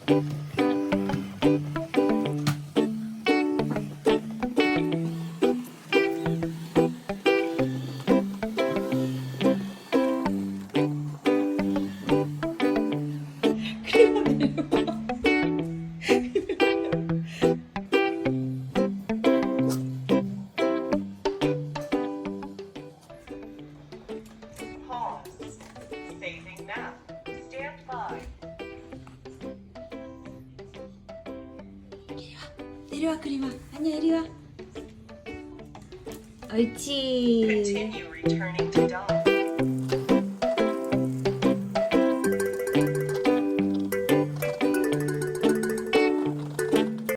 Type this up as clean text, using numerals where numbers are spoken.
Pause. Saving now. Stand by. 내려와 그림아. 아니야 이리와. 옳지. Continue returning to dot.